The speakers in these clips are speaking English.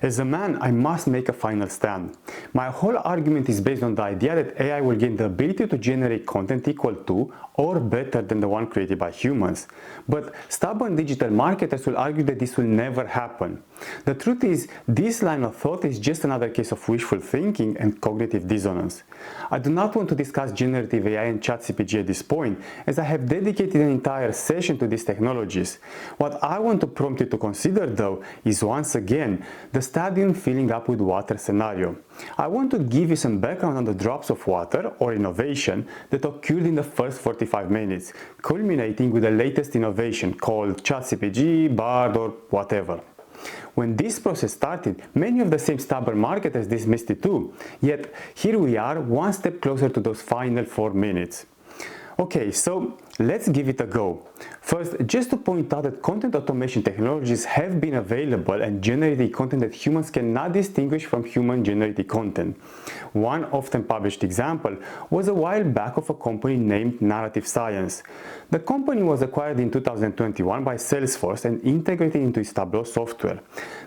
As a man, I must make a final stand. My whole argument is based on the idea that AI will gain the ability to generate content equal to or better than the one created by humans. But stubborn digital marketers will argue that this will never happen. The truth is, this line of thought is just another case of wishful thinking and cognitive dissonance. I do not want to discuss generative AI and ChatGPT at this point, as I have dedicated an entire session to these technologies. What I want to prompt you to consider, though, is once again the stadium filling up with water scenario. I want to give you some background on the drops of water or innovation that occurred in the first 45 minutes, culminating with the latest innovation called ChatGPT, Bard, or whatever. When this process started, many of the same stubborn marketers dismissed it too. Yet here we are, one step closer to those final 4 minutes. Okay, so let's give it a go. First, just to point out that content automation technologies have been available and generated content that humans cannot distinguish from human-generated content. One often published example was a while back of a company named Narrative Science. The company was acquired in 2021 by Salesforce and integrated into its Tableau software.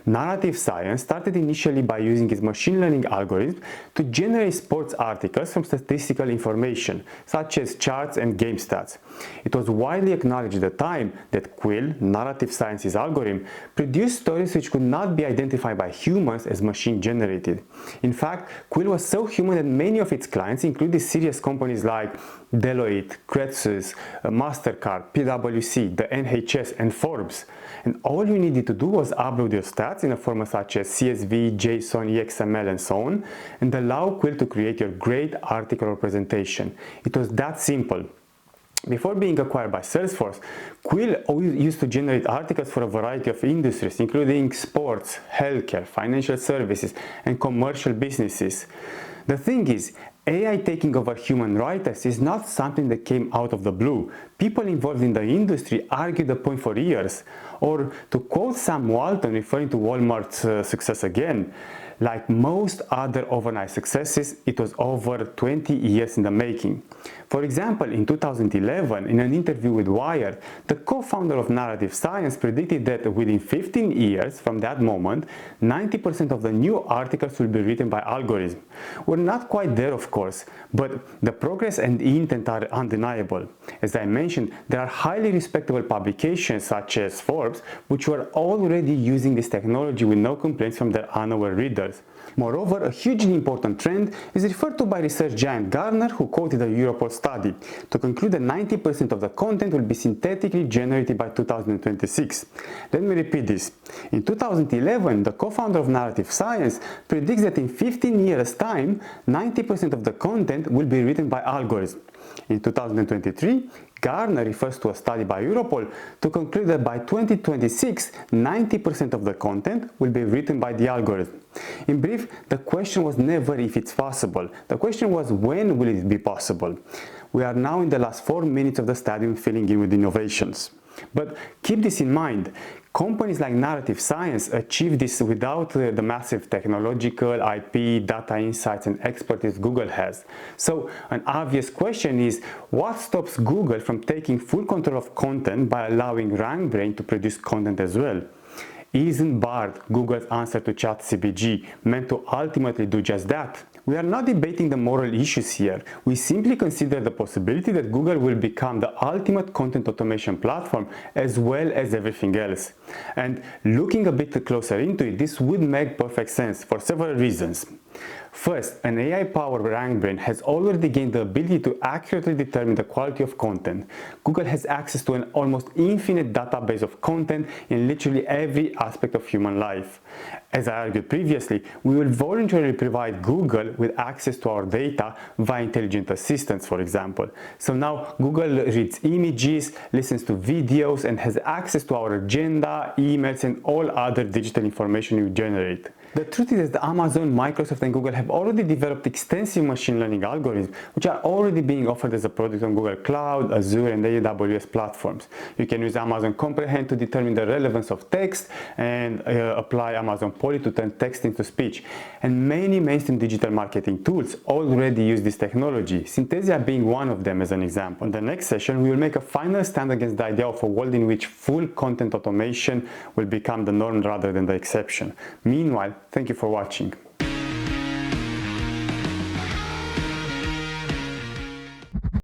Narrative Science started initially by using its machine learning algorithms to generate sports articles from statistical information, such as charts and game stats. It was widely acknowledged at the time that Quill, Narrative Science's algorithm, produced stories which could not be identified by humans as machine-generated. In fact, Quill was so human that many of its clients included serious companies like Deloitte, Credsus, MasterCard, PwC, the NHS, and Forbes. And all you needed to do was upload your stats in a format such as CSV, JSON, XML, and so on, and allow Quill to create your great article or presentation. It was that simple. Before being acquired by Salesforce, Quill used to generate articles for a variety of industries, including sports, healthcare, financial services, and commercial businesses. The thing is, AI taking over human writers is not something that came out of the blue. People involved in the industry argued the point for years. Or to quote Sam Walton referring to Walmart's success again, like most other overnight successes, it was over 20 years in the making. For example, in 2011, in an interview with Wired, the co-founder of Narrative Science predicted that within 15 years from that moment, 90% of the new articles will be written by algorithms. We're not quite there, of course, but the progress and intent are undeniable. As I mentioned, there are highly respectable publications such as Forbes, which were already using this technology with no complaints from their unaware readers. Moreover, a hugely important trend is referred to by research giant Gartner, who quoted a Europol study to conclude that 90% of the content will be synthetically generated by 2026. Let me repeat this. In 2011, the co-founder of Narrative Science predicts that in 15 years' time, 90% of the content will be written by algorithms. In 2023, Gartner refers to a study by Europol to conclude that by 2026, 90% of the content will be written by the algorithm. In brief, the question was never if it's possible. The question was when will it be possible. We are now in the last 4 minutes of the stadium filling in with innovations. But keep this in mind. Companies like Narrative Science achieve this without the massive technological, IP, data insights, and expertise Google has. So an obvious question is, what stops Google from taking full control of content by allowing RankBrain to produce content as well? Isn't Bard, Google's answer to ChatGPT, meant to ultimately do just that? We are not debating the moral issues here. We simply consider the possibility that Google will become the ultimate content automation platform as well as everything else. And looking a bit closer into it, this would make perfect sense for several reasons. First, an AI-powered RankBrain has already gained the ability to accurately determine the quality of content. Google has access to an almost infinite database of content in literally every aspect of human life. As I argued previously, we will voluntarily provide Google with access to our data via intelligent assistants, for example. So now Google reads images, listens to videos, and has access to our agenda, emails, and all other digital information we generate. The truth is that Amazon, Microsoft, Microsoft and Google have already developed extensive machine learning algorithms, which are already being offered as a product on Google Cloud, Azure, and AWS platforms. You can use Amazon Comprehend to determine the relevance of text and apply Amazon Poly to turn text into speech. And many mainstream digital marketing tools already use this technology, Synthesia being one of them as an example. In the next session, we will make a final stand against the idea of a world in which full content automation will become the norm rather than the exception. Meanwhile, thank you for watching.